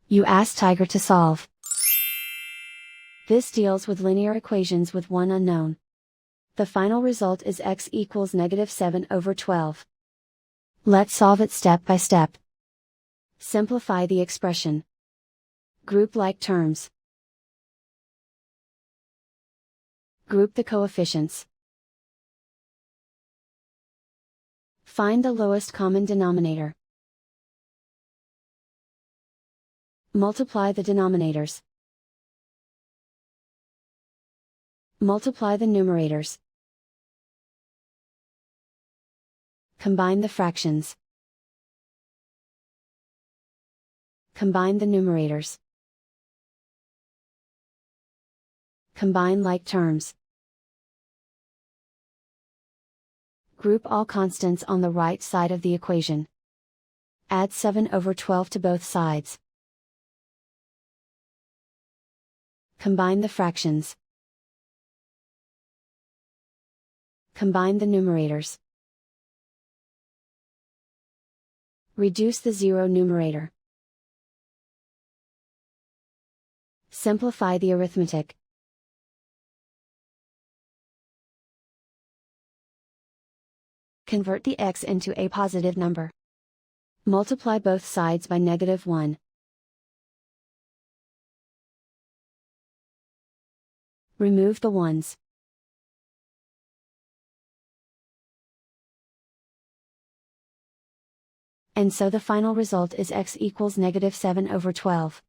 You ask Tiger to solve. This deals with linear equations with one unknown. The final result is x equals -7/12. Let's solve it step by step. Simplify the expression. Group like terms. Group the coefficients. Find the lowest common denominator. Multiply the denominators. Multiply the numerators. Combine the fractions. Combine the numerators. Combine like terms. Group all constants on the right side of the equation. Add 7/12 to both sides. Combine the fractions. Combine the numerators. Reduce the zero numerator. Simplify the arithmetic. Convert the x into a positive number. Multiply both sides by -1. Remove the ones. And so the final result is x equals -7/12.